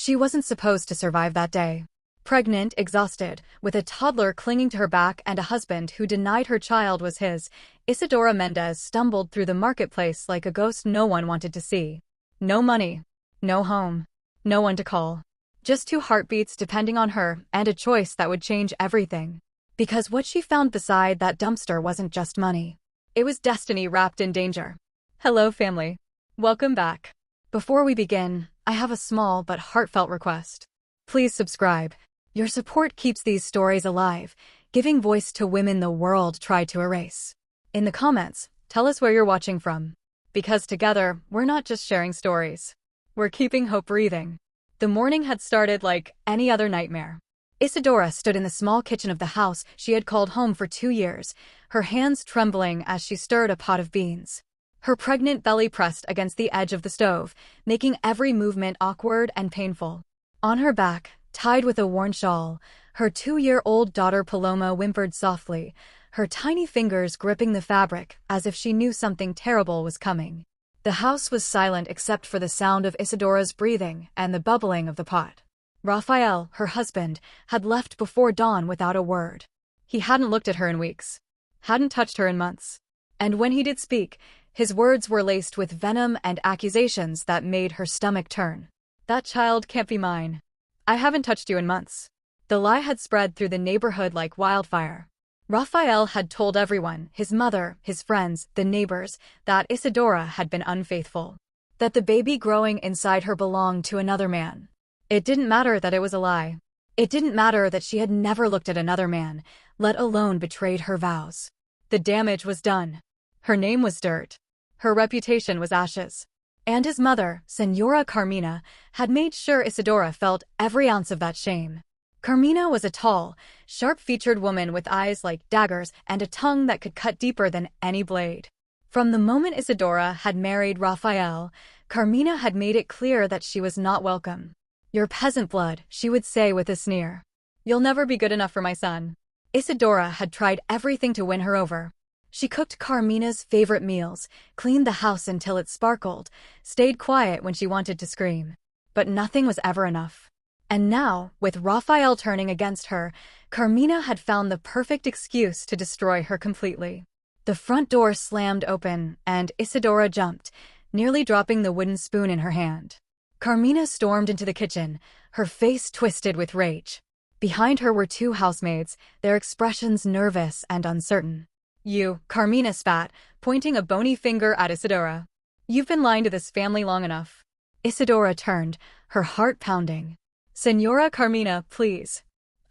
She wasn't supposed to survive that day. Pregnant, exhausted, with a toddler clinging to her back and a husband who denied her child was his, Isadora Mendez stumbled through the marketplace like a ghost no one wanted to see. No money, no home, no one to call. Just two heartbeats depending on her and a choice that would change everything. Because what she found beside that dumpster wasn't just money. It was destiny wrapped in danger. Hello, family. Welcome back. Before we begin, I have a small but heartfelt request. Please subscribe. Your support keeps these stories alive, giving voice to women the world tried to erase. In the comments, tell us where you're watching from. Because together, we're not just sharing stories. We're keeping hope breathing. The morning had started like any other nightmare. Isadora stood in the small kitchen of the house she had called home for 2 years, her hands trembling as she stirred a pot of beans. Her pregnant belly pressed against the edge of the stove, making every movement awkward and painful. On her back, tied with a worn shawl, her 2-year-old daughter Paloma whimpered softly, her tiny fingers gripping the fabric as if she knew something terrible was coming. The house was silent except for the sound of Isadora's breathing and the bubbling of the pot. Rafael, her husband, had left before dawn without a word. He hadn't looked at her in weeks, hadn't touched her in months. And when he did speak, his words were laced with venom and accusations that made her stomach turn. That child can't be mine. I haven't touched you in months. The lie had spread through the neighborhood like wildfire. Rafael had told everyone, his mother, his friends, the neighbors, that Isadora had been unfaithful. That the baby growing inside her belonged to another man. It didn't matter that it was a lie. It didn't matter that she had never looked at another man, let alone betrayed her vows. The damage was done. Her name was dirt. Her reputation was ashes. And his mother, Señora Carmina, had made sure Isadora felt every ounce of that shame. Carmina was a tall, sharp-featured woman with eyes like daggers and a tongue that could cut deeper than any blade. From the moment Isadora had married Rafael, Carmina had made it clear that she was not welcome. Your peasant blood, she would say with a sneer. You'll never be good enough for my son. Isadora had tried everything to win her over. She cooked Carmina's favorite meals, cleaned the house until it sparkled, stayed quiet when she wanted to scream. But nothing was ever enough. And now, with Rafael turning against her, Carmina had found the perfect excuse to destroy her completely. The front door slammed open, and Isadora jumped, nearly dropping the wooden spoon in her hand. Carmina stormed into the kitchen, her face twisted with rage. Behind her were 2 housemaids, their expressions nervous and uncertain. You, Carmina spat, pointing a bony finger at Isadora. You've been lying to this family long enough. Isadora turned, her heart pounding. Señora Carmina, please.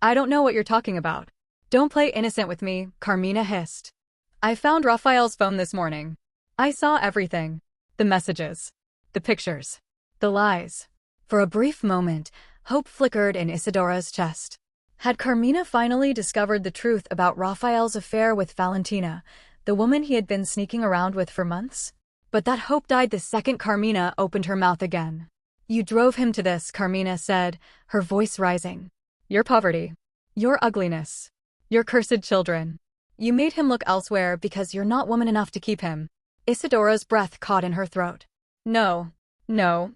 I don't know what you're talking about. Don't play innocent with me, Carmina hissed. I found Rafael's phone this morning. I saw everything. The messages. The pictures. The lies. For a brief moment, hope flickered in Isadora's chest. Had Carmina finally discovered the truth about Rafael's affair with Valentina, the woman he had been sneaking around with for months? But that hope died the second Carmina opened her mouth again. You drove him to this, Carmina said, her voice rising. Your poverty. Your ugliness. Your cursed children. You made him look elsewhere because you're not woman enough to keep him. Isadora's breath caught in her throat. No,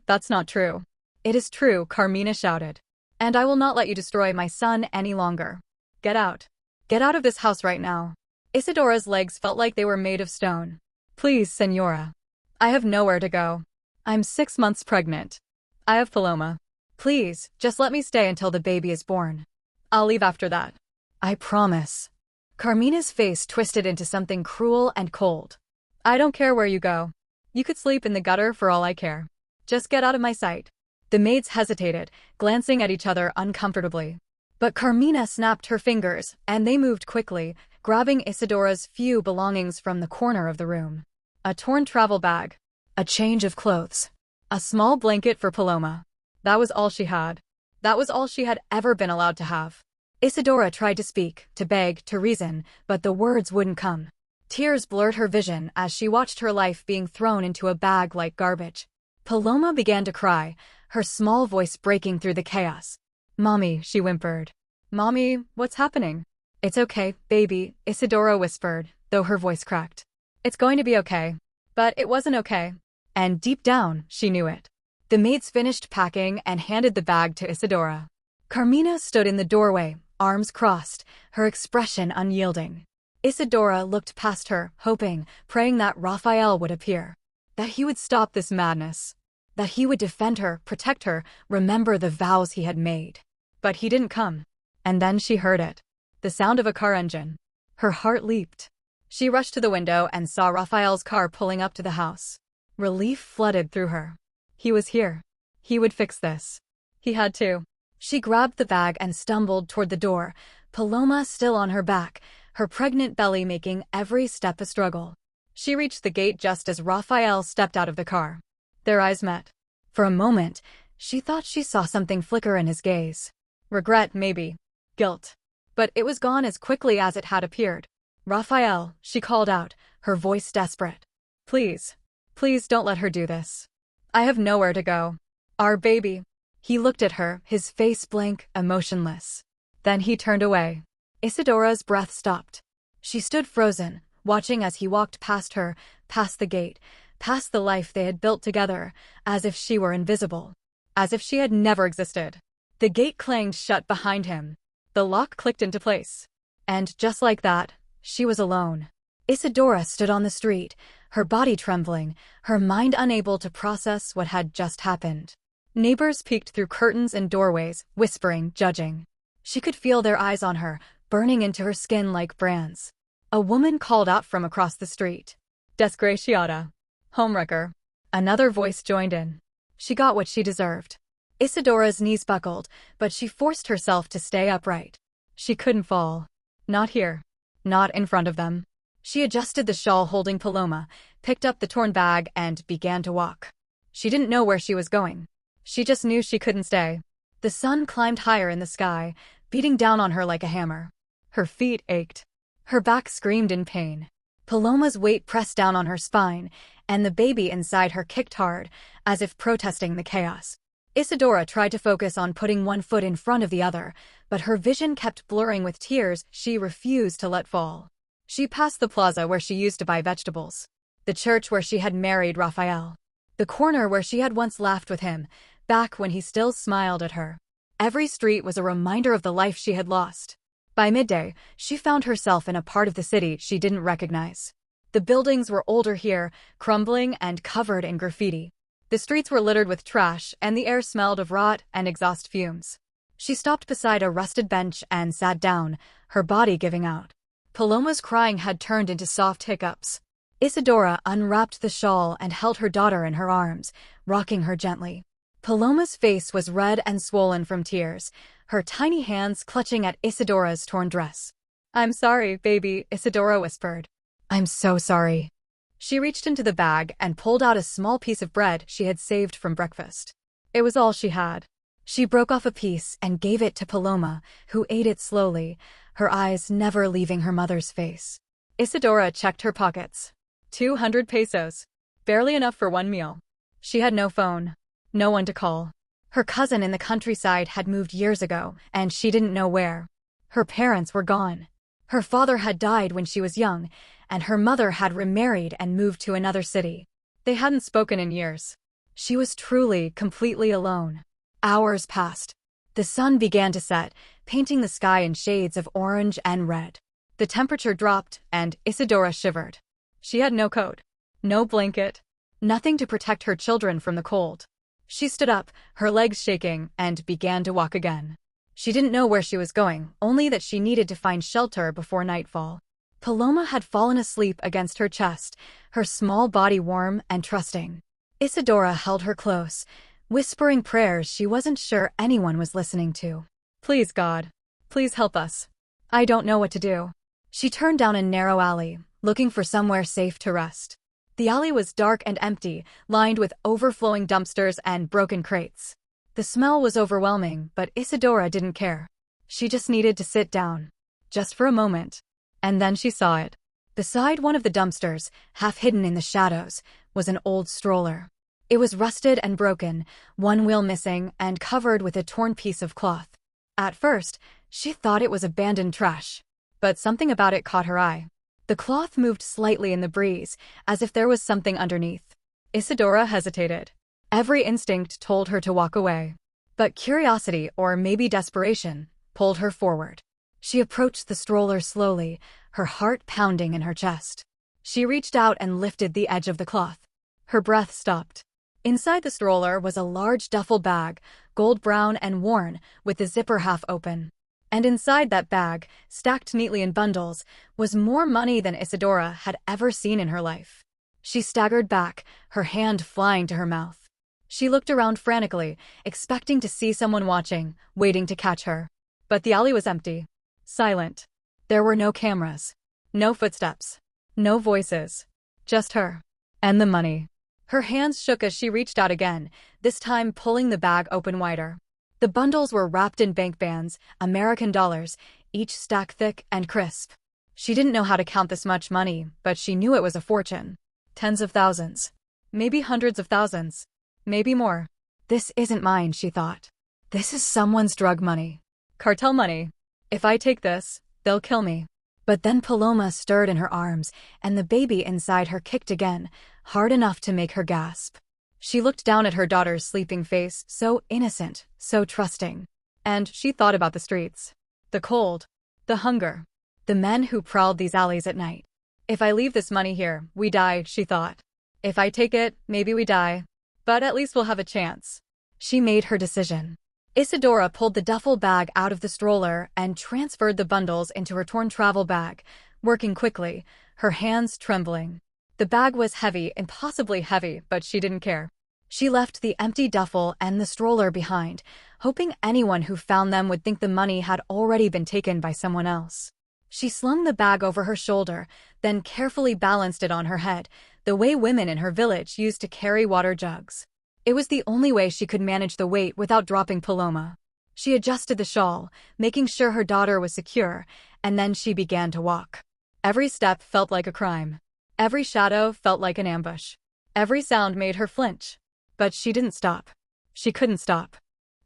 that's not true. It is true, Carmina shouted. And I will not let you destroy my son any longer. Get out. Get out of this house right now. Isadora's legs felt like they were made of stone. Please, Señora. I have nowhere to go. I'm 6 months pregnant. I have Paloma. Please, just let me stay until the baby is born. I'll leave after that. I promise. Carmina's face twisted into something cruel and cold. I don't care where you go. You could sleep in the gutter for all I care. Just get out of my sight. The maids hesitated, glancing at each other uncomfortably. But Carmina snapped her fingers, and they moved quickly, grabbing Isadora's few belongings from the corner of the room. A torn travel bag. A change of clothes. A small blanket for Paloma. That was all she had. That was all she had ever been allowed to have. Isadora tried to speak, to beg, to reason, but the words wouldn't come. Tears blurred her vision as she watched her life being thrown into a bag like garbage. Paloma began to cry, her small voice breaking through the chaos. Mommy, she whimpered. Mommy, what's happening? It's okay, baby, Isadora whispered, though her voice cracked. It's going to be okay. But it wasn't okay. And deep down, she knew it. The maids finished packing and handed the bag to Isadora. Carmina stood in the doorway, arms crossed, her expression unyielding. Isadora looked past her, hoping, praying that Raphael would appear. That he would stop this madness. That he would defend her, protect her, remember the vows he had made. But he didn't come. And then she heard it. The sound of a car engine. Her heart leaped. She rushed to the window and saw Raphael's car pulling up to the house. Relief flooded through her. He was here. He would fix this. He had to. She grabbed the bag and stumbled toward the door, Paloma still on her back, her pregnant belly making every step a struggle. She reached the gate just as Raphael stepped out of the car. Their eyes met. For a moment, she thought she saw something flicker in his gaze. Regret, maybe. Guilt. But it was gone as quickly as it had appeared. Raphael, she called out, her voice desperate. Please. Please don't let her do this. I have nowhere to go. Our baby. He looked at her, his face blank, emotionless. Then he turned away. Isadora's breath stopped. She stood frozen, watching as he walked past her, past the gate, past the life they had built together, as if she were invisible. As if she had never existed. The gate clanged shut behind him. The lock clicked into place. And just like that, she was alone. Isadora stood on the street, her body trembling, her mind unable to process what had just happened. Neighbors peeked through curtains and doorways, whispering, judging. She could feel their eyes on her, burning into her skin like brands. A woman called out from across the street. Desgraciata. Homewrecker. Another voice joined in. She got what she deserved. Isadora's knees buckled, but she forced herself to stay upright. She couldn't fall. Not here. Not in front of them. She adjusted the shawl holding Paloma, picked up the torn bag and began to walk. She didn't know where she was going. She just knew she couldn't stay. The sun climbed higher in the sky, beating down on her like a hammer. Her feet ached. Her back screamed in pain. Paloma's weight pressed down on her spine, and the baby inside her kicked hard, as if protesting the chaos. Isadora tried to focus on putting one foot in front of the other, but her vision kept blurring with tears she refused to let fall. She passed the plaza where she used to buy vegetables, the church where she had married Raphael, the corner where she had once laughed with him, back when he still smiled at her. Every street was a reminder of the life she had lost. By midday, she found herself in a part of the city she didn't recognize. The buildings were older here, crumbling and covered in graffiti. The streets were littered with trash, and the air smelled of rot and exhaust fumes. She stopped beside a rusted bench and sat down, her body giving out. Paloma's crying had turned into soft hiccups. Isadora unwrapped the shawl and held her daughter in her arms, rocking her gently. Paloma's face was red and swollen from tears, her tiny hands clutching at Isadora's torn dress. "I'm sorry, baby," Isadora whispered. "I'm so sorry." She reached into the bag and pulled out a small piece of bread she had saved from breakfast. It was all she had. She broke off a piece and gave it to Paloma, who ate it slowly, her eyes never leaving her mother's face. Isadora checked her pockets. 200 pesos. Barely enough for one meal. She had no phone. No one to call. Her cousin in the countryside had moved years ago, and she didn't know where. Her parents were gone. Her father had died when she was young, and her mother had remarried and moved to another city. They hadn't spoken in years. She was truly, completely alone. Hours passed. The sun began to set, painting the sky in shades of orange and red. The temperature dropped, and Isadora shivered. She had no coat, no blanket, nothing to protect her children from the cold. She stood up, her legs shaking, and began to walk again. She didn't know where she was going, only that she needed to find shelter before nightfall. Paloma had fallen asleep against her chest, her small body warm and trusting. Isadora held her close, whispering prayers she wasn't sure anyone was listening to. "Please, God. Please help us. I don't know what to do." She turned down a narrow alley, looking for somewhere safe to rest. The alley was dark and empty, lined with overflowing dumpsters and broken crates. The smell was overwhelming, but Isadora didn't care. She just needed to sit down. Just for a moment. And then she saw it. Beside one of the dumpsters, half hidden in the shadows, was an old stroller. It was rusted and broken, one wheel missing, and covered with a torn piece of cloth. At first, she thought it was abandoned trash. But something about it caught her eye. The cloth moved slightly in the breeze, as if there was something underneath. Isadora hesitated. Every instinct told her to walk away. But curiosity, or maybe desperation, pulled her forward. She approached the stroller slowly, her heart pounding in her chest. She reached out and lifted the edge of the cloth. Her breath stopped. Inside the stroller was a large duffel bag, gold brown and worn, with the zipper half open. And inside that bag, stacked neatly in bundles, was more money than Isadora had ever seen in her life. She staggered back, her hand flying to her mouth. She looked around frantically, expecting to see someone watching, waiting to catch her. But the alley was empty. Silent. There were no cameras. No footsteps. No voices. Just her. And the money. Her hands shook as she reached out again, this time pulling the bag open wider. The bundles were wrapped in bank bands, American dollars, each stack thick and crisp. She didn't know how to count this much money, but she knew it was a fortune. Tens of thousands. Maybe hundreds of thousands. Maybe more. This isn't mine, she thought. This is someone's drug money. Cartel money. If I take this, they'll kill me. But then Paloma stirred in her arms, and the baby inside her kicked again, hard enough to make her gasp. She looked down at her daughter's sleeping face, so innocent, so trusting. And she thought about the streets. The cold. The hunger. The men who prowled these alleys at night. If I leave this money here, we die, she thought. If I take it, maybe we die. But at least we'll have a chance. She made her decision. Isadora pulled the duffel bag out of the stroller and transferred the bundles into her torn travel bag, working quickly, her hands trembling. The bag was heavy, impossibly heavy, but she didn't care. She left the empty duffel and the stroller behind, hoping anyone who found them would think the money had already been taken by someone else. She slung the bag over her shoulder, then carefully balanced it on her head, the way women in her village used to carry water jugs. It was the only way she could manage the weight without dropping Paloma. She adjusted the shawl, making sure her daughter was secure, and then she began to walk. Every step felt like a crime. Every shadow felt like an ambush. Every sound made her flinch. But she didn't stop. She couldn't stop.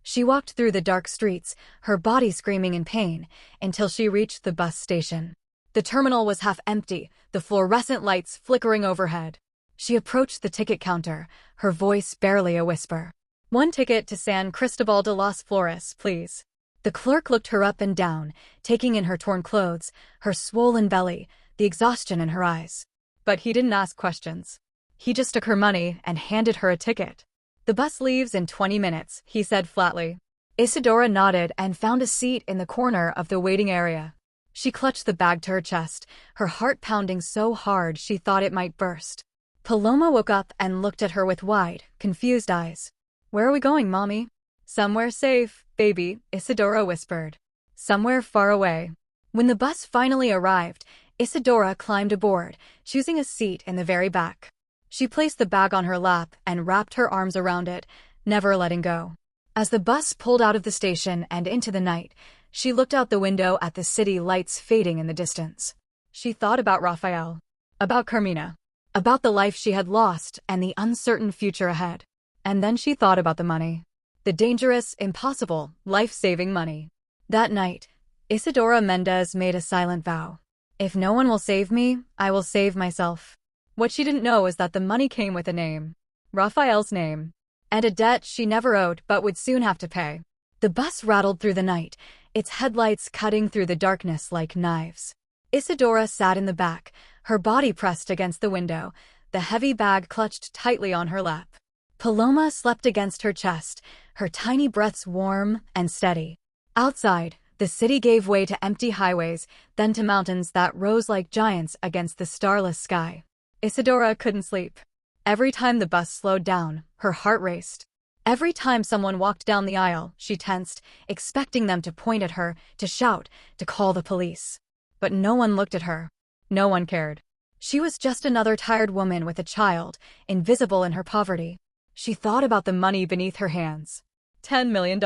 She walked through the dark streets, her body screaming in pain, until she reached the bus station. The terminal was half empty, the fluorescent lights flickering overhead. She approached the ticket counter, her voice barely a whisper. "One ticket to San Cristobal de las Flores, please." The clerk looked her up and down, taking in her torn clothes, her swollen belly, the exhaustion in her eyes. But he didn't ask questions. He just took her money and handed her a ticket. "The bus leaves in 20 minutes, he said flatly. Isadora nodded and found a seat in the corner of the waiting area. She clutched the bag to her chest, her heart pounding so hard she thought it might burst. Paloma woke up and looked at her with wide, confused eyes. "Where are we going, Mommy?" "Somewhere safe, baby," Isadora whispered. "Somewhere far away." When the bus finally arrived, Isadora climbed aboard, choosing a seat in the very back. She placed the bag on her lap and wrapped her arms around it, never letting go. As the bus pulled out of the station and into the night, she looked out the window at the city lights fading in the distance. She thought about Raphael, about Carmina, about the life she had lost and the uncertain future ahead. And then she thought about the money. The dangerous, impossible, life-saving money. That night, Isadora Mendez made a silent vow. "If no one will save me, I will save myself." What she didn't know is that the money came with a name. Raphael's name. And a debt she never owed but would soon have to pay. The bus rattled through the night, its headlights cutting through the darkness like knives. Isadora sat in the back, her body pressed against the window, the heavy bag clutched tightly on her lap. Paloma slept against her chest, her tiny breaths warm and steady. Outside, the city gave way to empty highways, then to mountains that rose like giants against the starless sky. Isadora couldn't sleep. Every time the bus slowed down, her heart raced. Every time someone walked down the aisle, she tensed, expecting them to point at her, to shout, to call the police. But no one looked at her. No one cared. She was just another tired woman with a child, invisible in her poverty. She thought about the money beneath her hands. $10 million.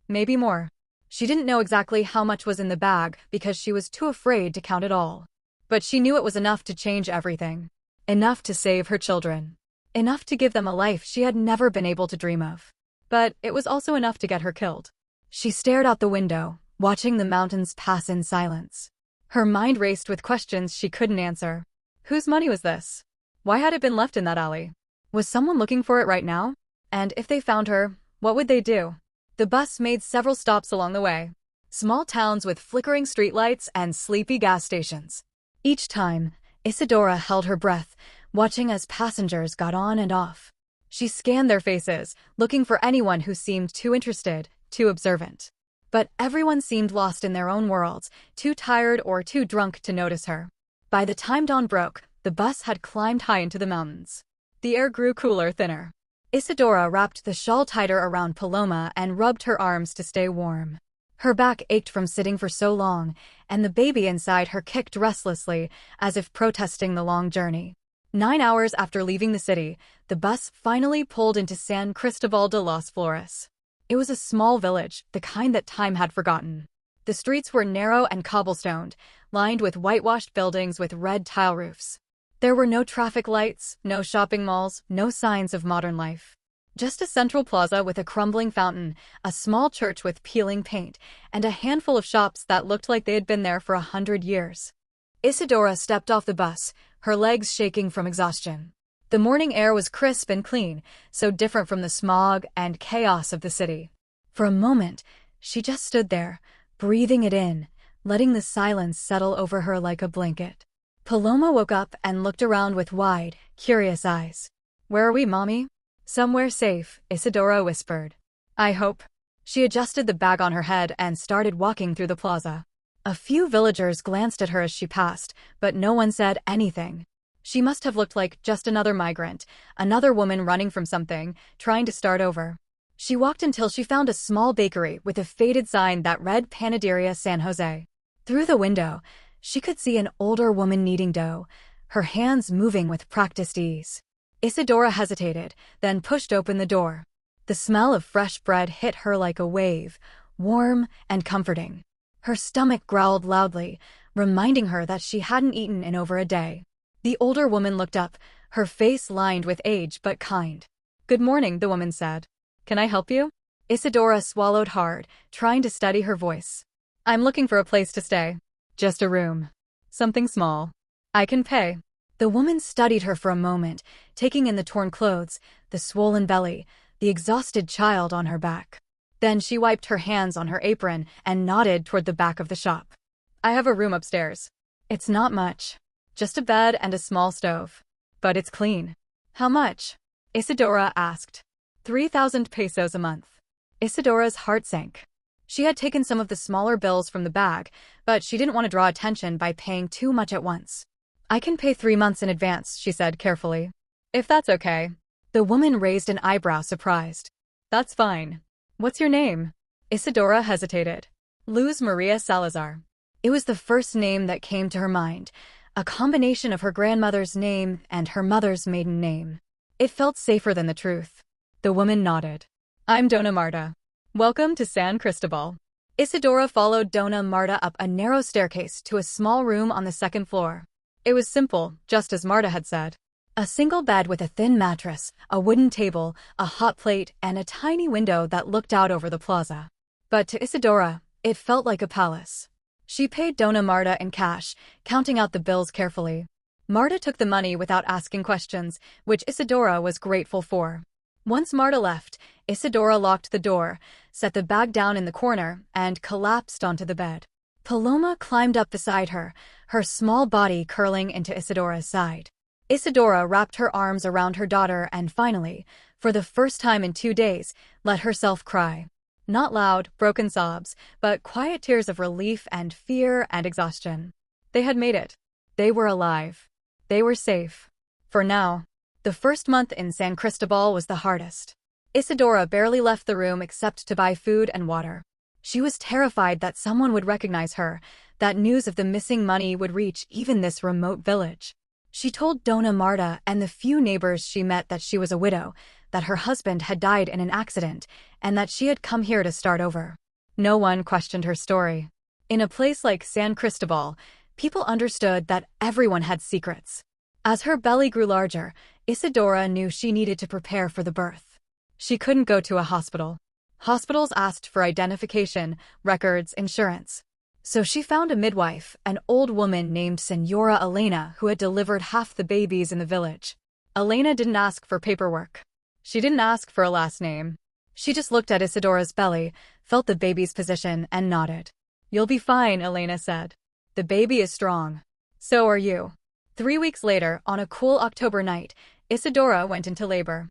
Maybe more. She didn't know exactly how much was in the bag because she was too afraid to count it all. But she knew it was enough to change everything. Enough to save her children. Enough to give them a life she had never been able to dream of. But it was also enough to get her killed. She stared out the window, watching the mountains pass in silence. Her mind raced with questions she couldn't answer. Whose money was this? Why had it been left in that alley? Was someone looking for it right now? And if they found her, what would they do? The bus made several stops along the way. Small towns with flickering streetlights and sleepy gas stations. Each time, Isadora held her breath, watching as passengers got on and off. She scanned their faces, looking for anyone who seemed too interested, too observant. But everyone seemed lost in their own worlds, too tired or too drunk to notice her. By the time dawn broke, the bus had climbed high into the mountains. The air grew cooler, thinner. Isadora wrapped the shawl tighter around Paloma and rubbed her arms to stay warm. Her back ached from sitting for so long, and the baby inside her kicked restlessly, as if protesting the long journey. 9 hours after leaving the city, the bus finally pulled into San Cristobal de las Flores. It was a small village, the kind that time had forgotten. The streets were narrow and cobblestoned, lined with whitewashed buildings with red tile roofs. There were no traffic lights, no shopping malls, no signs of modern life. Just a central plaza with a crumbling fountain, a small church with peeling paint, and a handful of shops that looked like they had been there for 100 years. Isadora stepped off the bus, her legs shaking from exhaustion. The morning air was crisp and clean, so different from the smog and chaos of the city. For a moment, she just stood there, breathing it in, letting the silence settle over her like a blanket. Paloma woke up and looked around with wide, curious eyes. "Where are we, Mommy?" "Somewhere safe," Isadora whispered. "I hope." She adjusted the bag on her head and started walking through the plaza. A few villagers glanced at her as she passed, but no one said anything. She must have looked like just another migrant, another woman running from something, trying to start over. She walked until she found a small bakery with a faded sign that read Panaderia San Jose. Through the window, she could see an older woman kneading dough, her hands moving with practiced ease. Isadora hesitated, then pushed open the door. The smell of fresh bread hit her like a wave, warm and comforting. Her stomach growled loudly, reminding her that she hadn't eaten in over a day. The older woman looked up, her face lined with age but kind. "Good morning," the woman said. "Can I help you?" Isadora swallowed hard, trying to steady her voice. "I'm looking for a place to stay. Just a room. Something small. I can pay." The woman studied her for a moment, taking in the torn clothes, the swollen belly, the exhausted child on her back. Then she wiped her hands on her apron and nodded toward the back of the shop. "I have a room upstairs. It's not much. Just a bed and a small stove. But it's clean." "How much?" Isadora asked. 3,000 pesos a month. Isadora's heart sank. She had taken some of the smaller bills from the bag, but she didn't want to draw attention by paying too much at once. "I can pay 3 months in advance," she said carefully. "If that's okay." The woman raised an eyebrow, surprised. "That's fine. What's your name?" Isadora hesitated. Luz Maria Salazar. It was the first name that came to her mind, a combination of her grandmother's name and her mother's maiden name. It felt safer than the truth. The woman nodded. "I'm Dona Marta. Welcome to San Cristobal." Isadora followed Dona Marta up a narrow staircase to a small room on the second floor. It was simple, just as Marta had said. A single bed with a thin mattress, a wooden table, a hot plate, and a tiny window that looked out over the plaza. But to Isadora, it felt like a palace. She paid Dona Marta in cash, counting out the bills carefully. Marta took the money without asking questions, which Isadora was grateful for. Once Marta left, Isadora locked the door, set the bag down in the corner, and collapsed onto the bed. Paloma climbed up beside her, her small body curling into Isadora's side. Isadora wrapped her arms around her daughter and finally, for the first time in 2 days, let herself cry. Not loud, broken sobs, but quiet tears of relief and fear and exhaustion. They had made it. They were alive. They were safe. For now. The first month in San Cristobal was the hardest. Isadora barely left the room except to buy food and water. She was terrified that someone would recognize her, that news of the missing money would reach even this remote village. She told Dona Marta and the few neighbors she met that she was a widow, that her husband had died in an accident, and that she had come here to start over. No one questioned her story. In a place like San Cristobal, people understood that everyone had secrets. As her belly grew larger, Isadora knew she needed to prepare for the birth. She couldn't go to a hospital. Hospitals asked for identification, records, insurance. So she found a midwife, an old woman named Senora Elena who had delivered half the babies in the village. Elena didn't ask for paperwork. She didn't ask for a last name. She just looked at Isadora's belly, felt the baby's position, and nodded. "You'll be fine," Elena said. "The baby is strong. So are you." 3 weeks later, on a cool October night, Isadora went into labor.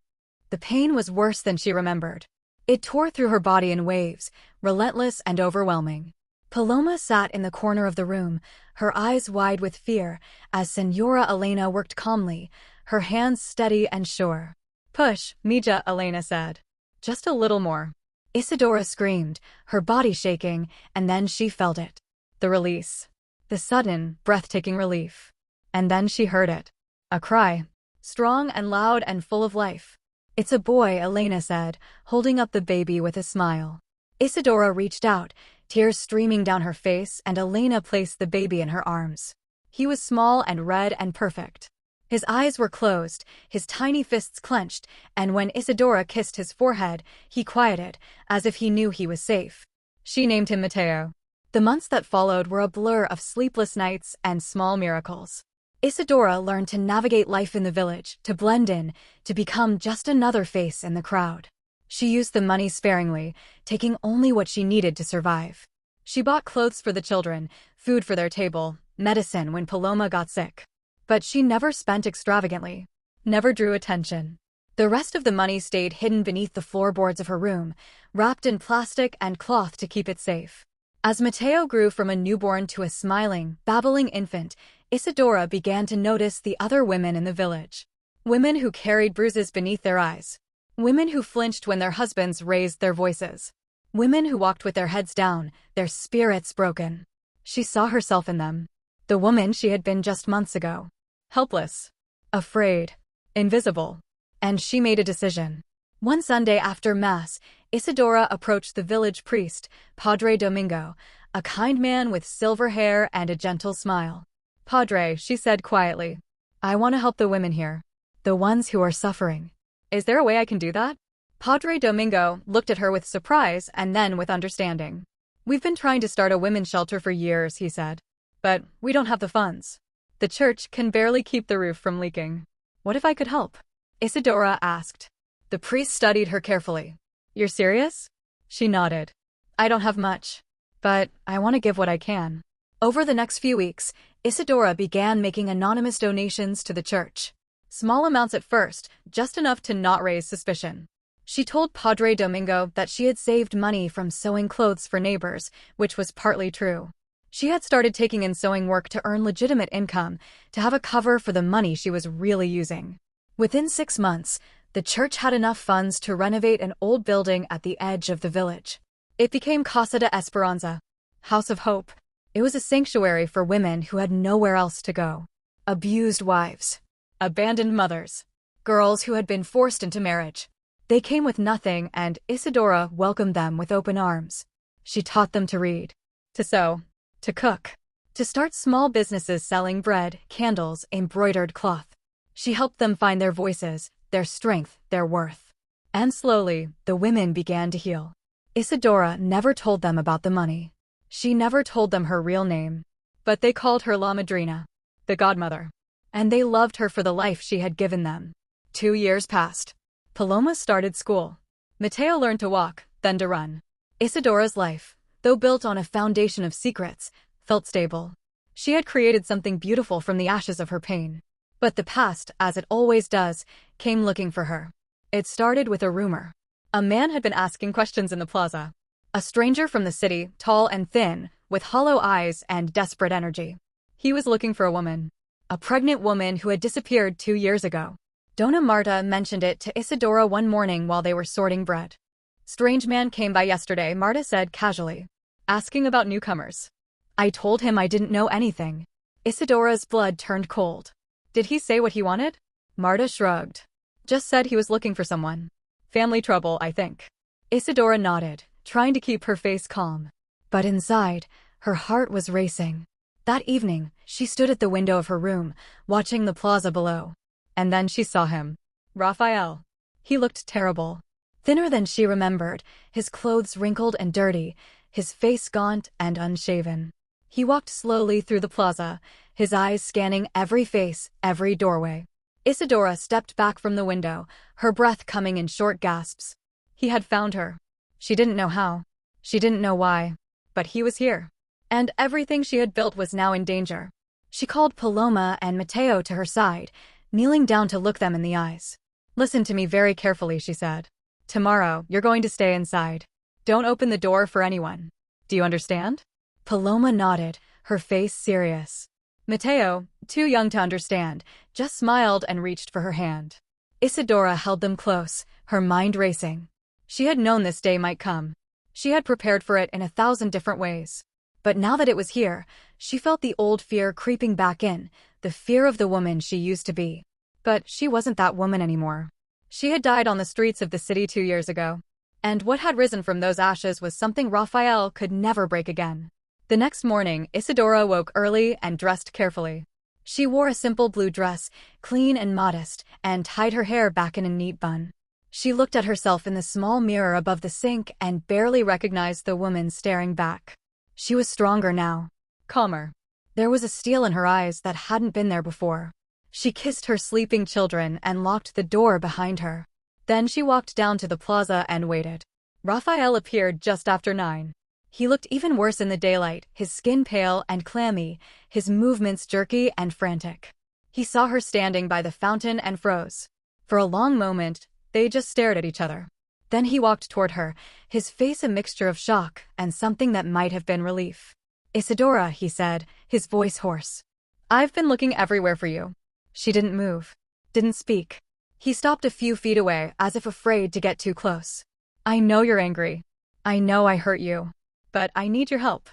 The pain was worse than she remembered. It tore through her body in waves, relentless and overwhelming. Paloma sat in the corner of the room, her eyes wide with fear, as Senora Elena worked calmly, her hands steady and sure. "Push, Mija," Elena said. "Just a little more." Isadora screamed, her body shaking, and then she felt it. The release. The sudden, breathtaking relief. And then she heard it. A cry. Strong and loud and full of life. "It's a boy," Elena said, holding up the baby with a smile. Isadora reached out, tears streaming down her face, and Elena placed the baby in her arms. He was small and red and perfect. His eyes were closed, his tiny fists clenched, and when Isadora kissed his forehead, he quieted, as if he knew he was safe. She named him Mateo. The months that followed were a blur of sleepless nights and small miracles. Isadora learned to navigate life in the village, to blend in, to become just another face in the crowd. She used the money sparingly, taking only what she needed to survive. She bought clothes for the children, food for their table, medicine when Paloma got sick. But she never spent extravagantly, never drew attention. The rest of the money stayed hidden beneath the floorboards of her room, wrapped in plastic and cloth to keep it safe. As Mateo grew from a newborn to a smiling, babbling infant, Isadora began to notice the other women in the village. Women who carried bruises beneath their eyes. Women who flinched when their husbands raised their voices. Women who walked with their heads down, their spirits broken. She saw herself in them. The woman she had been just months ago. Helpless. Afraid. Invisible. And she made a decision. One Sunday after Mass, Isadora approached the village priest, Padre Domingo, a kind man with silver hair and a gentle smile. "Padre," she said quietly, "I want to help the women here. The ones who are suffering. Is there a way I can do that?" Padre Domingo looked at her with surprise and then with understanding. "We've been trying to start a women's shelter for years," he said. "But we don't have the funds. The church can barely keep the roof from leaking. What if I could help?" Isadora asked. The priest studied her carefully. "You're serious?" She nodded. "I don't have much, but I want to give what I can." Over the next few weeks, Isadora began making anonymous donations to the church. Small amounts at first, just enough to not raise suspicion. She told Padre Domingo that she had saved money from sewing clothes for neighbors, which was partly true. She had started taking in sewing work to earn legitimate income, to have a cover for the money she was really using. Within 6 months, the church had enough funds to renovate an old building at the edge of the village. It became Casa de Esperanza, House of Hope. It was a sanctuary for women who had nowhere else to go. Abused wives. Abandoned mothers. Girls who had been forced into marriage. They came with nothing, and Isadora welcomed them with open arms. She taught them to read, to sew, to cook, to start small businesses selling bread, candles, embroidered cloth. She helped them find their voices, their strength, their worth. And slowly, the women began to heal. Isadora never told them about the money. She never told them her real name. But they called her La Madrina, the godmother. And they loved her for the life she had given them. 2 years passed. Paloma started school. Mateo learned to walk, then to run. Isadora's life, though built on a foundation of secrets, felt stable. She had created something beautiful from the ashes of her pain. But the past, as it always does, came looking for her. It started with a rumor. A man had been asking questions in the plaza. A stranger from the city, tall and thin, with hollow eyes and desperate energy. He was looking for a woman. A pregnant woman who had disappeared 2 years ago. Dona Marta mentioned it to Isadora one morning while they were sorting bread. "Strange man came by yesterday," Marta said casually, asking about newcomers. "I told him I didn't know anything." Isadora's blood turned cold. "Did he say what he wanted?" Marta shrugged. "Just said he was looking for someone. Family trouble, I think." Isadora nodded, trying to keep her face calm. But inside, her heart was racing. That evening, she stood at the window of her room, watching the plaza below. And then she saw him. Raphael. He looked terrible. Thinner than she remembered, his clothes wrinkled and dirty, his face gaunt and unshaven. He walked slowly through the plaza, his eyes scanning every face, every doorway. Isadora stepped back from the window, her breath coming in short gasps. He had found her. She didn't know how. She didn't know why. But he was here. And everything she had built was now in danger. She called Paloma and Mateo to her side, kneeling down to look them in the eyes. "Listen to me very carefully," she said. "Tomorrow, you're going to stay inside. Don't open the door for anyone. Do you understand?" Paloma nodded, her face serious. Mateo, too young to understand, just smiled and reached for her hand. Isadora held them close, her mind racing. She had known this day might come. She had prepared for it in 1,000 different ways. But now that it was here, she felt the old fear creeping back in, the fear of the woman she used to be. But she wasn't that woman anymore. She had died on the streets of the city 2 years ago. And what had risen from those ashes was something Raphael could never break again. The next morning, Isadora woke early and dressed carefully. She wore a simple blue dress, clean and modest, and tied her hair back in a neat bun. She looked at herself in the small mirror above the sink and barely recognized the woman staring back. She was stronger now, calmer. There was a steel in her eyes that hadn't been there before. She kissed her sleeping children and locked the door behind her. Then she walked down to the plaza and waited. Raphael appeared just after 9. He looked even worse in the daylight, his skin pale and clammy, his movements jerky and frantic. He saw her standing by the fountain and froze. For a long moment, they just stared at each other. Then he walked toward her, his face a mixture of shock and something that might have been relief. "Isadora," he said, his voice hoarse. "I've been looking everywhere for you." She didn't move, didn't speak. He stopped a few feet away, as if afraid to get too close. "I know you're angry. I know I hurt you. But I need your help."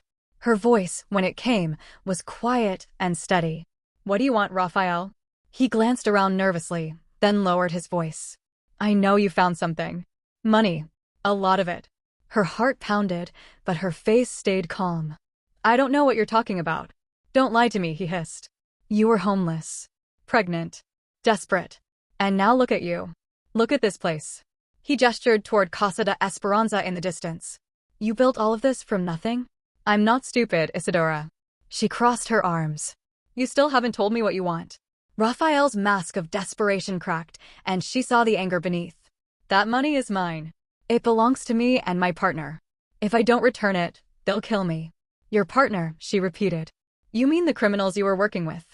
Her voice, when it came, was quiet and steady. "What do you want, Raphael?" He glanced around nervously, then lowered his voice. "I know you found something. Money. A lot of it." Her heart pounded, but her face stayed calm. "I don't know what you're talking about. Don't lie to me," he hissed. "You were homeless. Pregnant. Desperate. And now look at you. Look at this place." He gestured toward Casa de Esperanza in the distance. "You built all of this from nothing?" "I'm not stupid, Isadora." She crossed her arms. "You still haven't told me what you want." Raphael's mask of desperation cracked, and she saw the anger beneath. "That money is mine. It belongs to me and my partner. If I don't return it, they'll kill me." "Your partner," she repeated. "You mean the criminals you were working with?"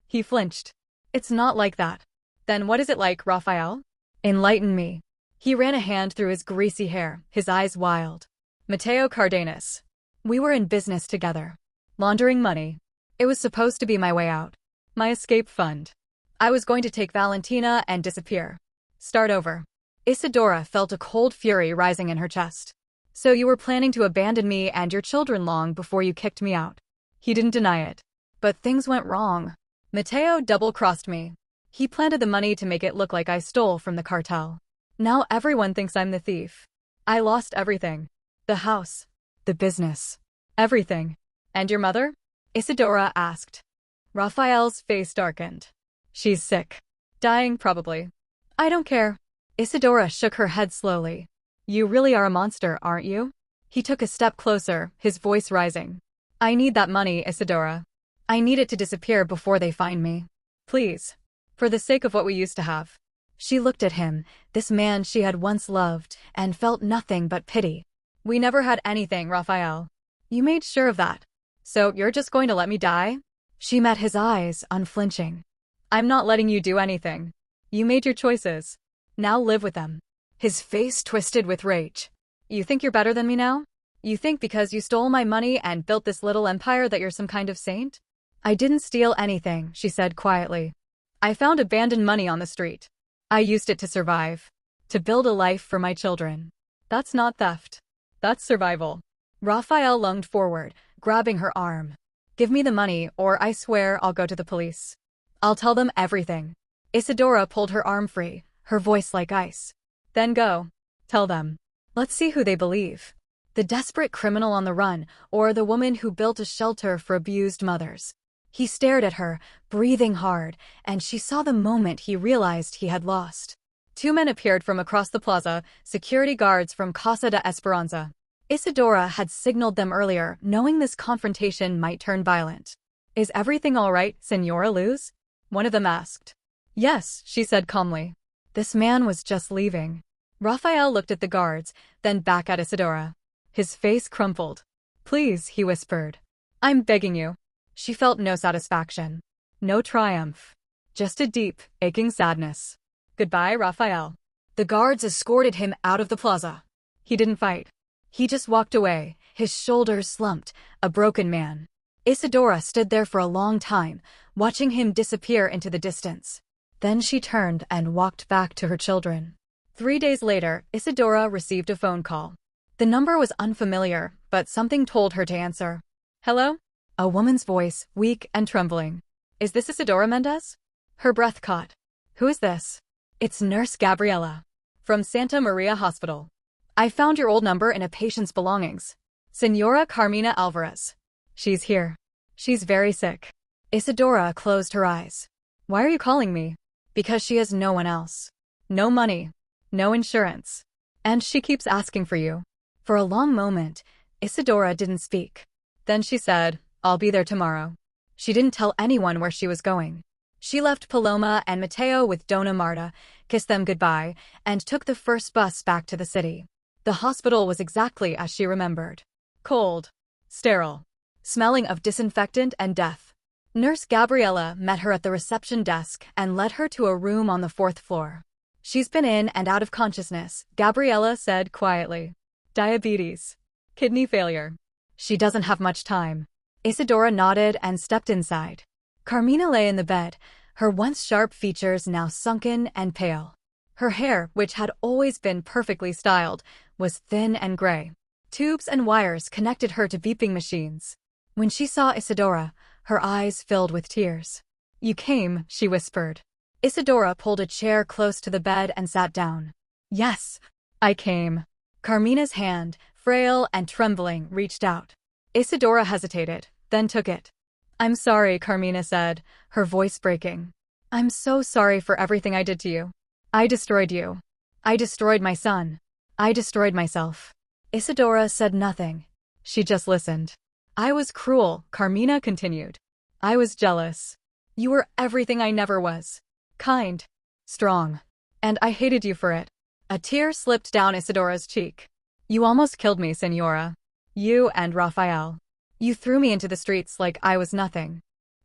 He flinched. "It's not like that." "Then what is it like, Raphael? Enlighten me." He ran a hand through his greasy hair, his eyes wild. "Mateo Cardenas. We were in business together. Laundering money. It was supposed to be my way out. My escape fund. I was going to take Valentina and disappear. Start over." Isadora felt a cold fury rising in her chest. "So you were planning to abandon me and your children long before you kicked me out." He didn't deny it. "But things went wrong. Mateo double-crossed me. He planted the money to make it look like I stole from the cartel. Now everyone thinks I'm the thief. I lost everything. The house. The business. Everything." "And your mother?" Isadora asked. Raphael's face darkened. "She's sick. Dying, probably." "I don't care." Isadora shook her head slowly. "You really are a monster, aren't you?" He took a step closer, his voice rising. "I need that money, Isadora. I need it to disappear before they find me. Please. For the sake of what we used to have." She looked at him, this man she had once loved, and felt nothing but pity. "We never had anything, Raphael. You made sure of that. So you're just going to let me die?" She met his eyes, unflinching. "I'm not letting you do anything. You made your choices. Now live with them." His face twisted with rage. "You think you're better than me now? You think because you stole my money and built this little empire that you're some kind of saint?" "I didn't steal anything," she said quietly. "I found abandoned money on the street. I used it to survive. To build a life for my children. That's not theft. That's survival." Raphael lunged forward, grabbing her arm. "Give me the money, or I swear I'll go to the police. I'll tell them everything." Isadora pulled her arm free, her voice like ice. "Then go. Tell them. Let's see who they believe. The desperate criminal on the run, or the woman who built a shelter for abused mothers." He stared at her, breathing hard, and she saw the moment he realized he had lost. 2 men appeared from across the plaza, security guards from Casa de Esperanza. Isadora had signaled them earlier, knowing this confrontation might turn violent. "Is everything all right, Senora Luz?" one of them asked. Yes, she said calmly. This man was just leaving. Raphael looked at the guards, then back at Isadora. His face crumpled. Please, he whispered. I'm begging you. She felt no satisfaction. No triumph. Just a deep, aching sadness. Goodbye, Raphael. The guards escorted him out of the plaza. He didn't fight. He just walked away, his shoulders slumped, a broken man. Isadora stood there for a long time, watching him disappear into the distance. Then she turned and walked back to her children. 3 days later, Isadora received a phone call. The number was unfamiliar, but something told her to answer. Hello? A woman's voice, weak and trembling. Is this Isadora Mendez? Her breath caught. Who is this? It's Nurse Gabriela. From Santa Maria Hospital. I found your old number in a patient's belongings. Senora Carmina Alvarez. She's here. She's very sick. Isadora closed her eyes. Why are you calling me? Because she has no one else. No money. No insurance. And she keeps asking for you. For a long moment, Isadora didn't speak. Then she said, I'll be there tomorrow. She didn't tell anyone where she was going. She left Paloma and Mateo with Dona Marta, kissed them goodbye, and took the first bus back to the city. The hospital was exactly as she remembered. Cold. Sterile. Smelling of disinfectant and death. Nurse Gabriela met her at the reception desk and led her to a room on the 4th floor. She's been in and out of consciousness, Gabriela said quietly. Diabetes. Kidney failure. She doesn't have much time. Isadora nodded and stepped inside. Carmina lay in the bed, her once sharp features now sunken and pale. Her hair, which had always been perfectly styled, was thin and gray. Tubes and wires connected her to beeping machines. When she saw Isadora, her eyes filled with tears. You came, she whispered. Isadora pulled a chair close to the bed and sat down. Yes, I came. Carmina's hand, frail and trembling, reached out. Isadora hesitated, then took it. I'm sorry, Carmina said, her voice breaking. I'm so sorry for everything I did to you. I destroyed you. I destroyed my son. I destroyed myself. Isadora said nothing. She just listened. I was cruel, Carmina continued. I was jealous. You were everything I never was. Kind. Strong. And I hated you for it. A tear slipped down Isadora's cheek. You almost killed me, Senora. You and Raphael. You threw me into the streets like I was nothing.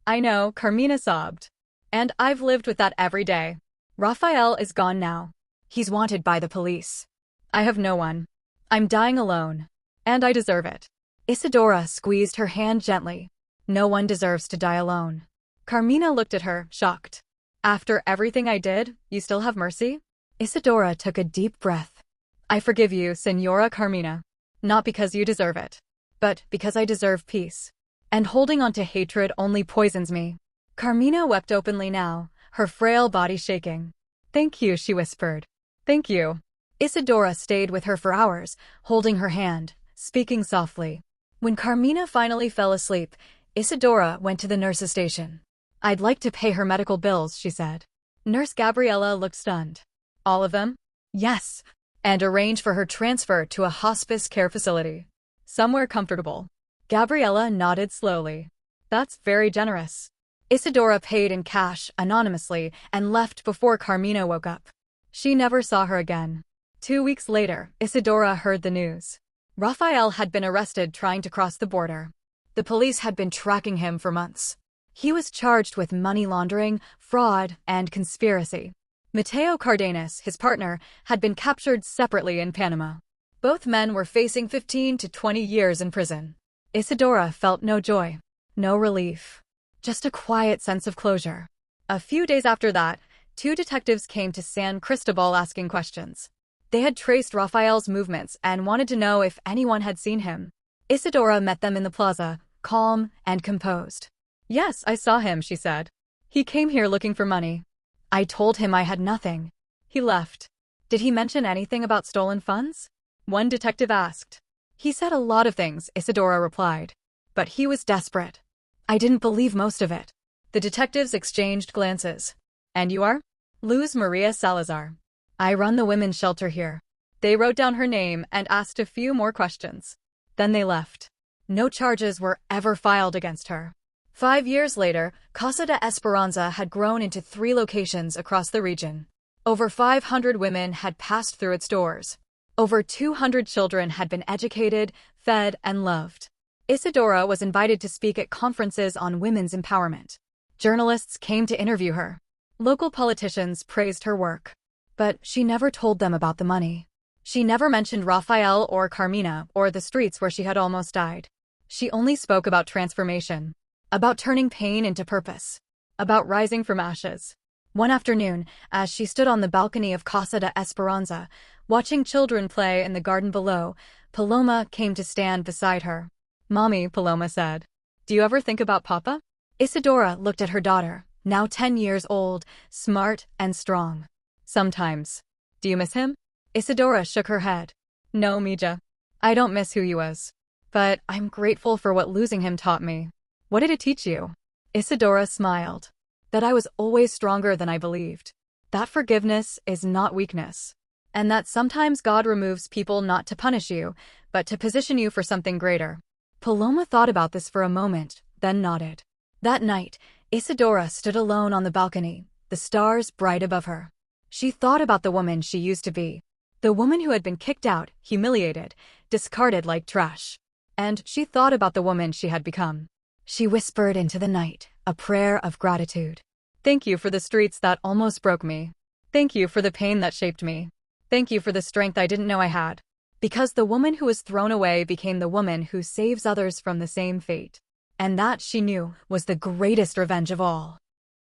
I know, Carmina sobbed. And I've lived with that every day. Raphael is gone now. He's wanted by the police. I have no one. I'm dying alone. And I deserve it. Isadora squeezed her hand gently. No one deserves to die alone. Carmina looked at her, shocked. After everything I did, you still have mercy? Isadora took a deep breath. I forgive you, Senora Carmina. Not because you deserve it, but because I deserve peace. And holding on to hatred only poisons me. Carmina wept openly now, her frail body shaking. Thank you, she whispered. Thank you. Isadora stayed with her for hours, holding her hand, speaking softly. When Carmina finally fell asleep, Isadora went to the nurse's station. I'd like to pay her medical bills, she said. Nurse Gabriela looked stunned. All of them? Yes. And arrange for her transfer to a hospice care facility. Somewhere comfortable. Gabriela nodded slowly. That's very generous. Isadora paid in cash, anonymously, and left before Carmina woke up. She never saw her again. 2 weeks later, Isadora heard the news. Raphael had been arrested trying to cross the border. The police had been tracking him for months. He was charged with money laundering, fraud, and conspiracy. Mateo Cardenas, his partner, had been captured separately in Panama. Both men were facing 15 to 20 years in prison. Isadora felt no joy, no relief, just a quiet sense of closure. A few days after that, 2 detectives came to San Cristobal asking questions. They had traced Raphael's movements and wanted to know if anyone had seen him. Isadora met them in the plaza, calm and composed. Yes, I saw him, she said. He came here looking for money. I told him I had nothing. He left. Did he mention anything about stolen funds? One detective asked. He said a lot of things, Isadora replied. But he was desperate. I didn't believe most of it. The detectives exchanged glances. And you are? Luz Maria Salazar. I run the women's shelter here. They wrote down her name and asked a few more questions. Then they left. No charges were ever filed against her. 5 years later, Casa de Esperanza had grown into 3 locations across the region. Over 500 women had passed through its doors. Over 200 children had been educated, fed, and loved. Isadora was invited to speak at conferences on women's empowerment. Journalists came to interview her. Local politicians praised her work. But she never told them about the money. She never mentioned Rafael or Carmina or the streets where she had almost died. She only spoke about transformation, about turning pain into purpose, about rising from ashes. One afternoon, as she stood on the balcony of Casa de Esperanza, watching children play in the garden below, Paloma came to stand beside her. "Mommy," Paloma said, "do you ever think about Papa?" Isadora looked at her daughter, now 10 years old, smart and strong. "Sometimes. Do you miss him?" Isadora shook her head. "No, Mija. I don't miss who he was. But I'm grateful for what losing him taught me." "What did it teach you?" Isadora smiled. "That I was always stronger than I believed. That forgiveness is not weakness. And that sometimes God removes people not to punish you, but to position you for something greater." Paloma thought about this for a moment, then nodded. That night, Isadora stood alone on the balcony, the stars bright above her. She thought about the woman she used to be. The woman who had been kicked out, humiliated, discarded like trash. And she thought about the woman she had become. She whispered into the night, a prayer of gratitude. "Thank you for the streets that almost broke me. Thank you for the pain that shaped me. Thank you for the strength I didn't know I had." Because the woman who was thrown away became the woman who saves others from the same fate. And that, she knew, was the greatest revenge of all.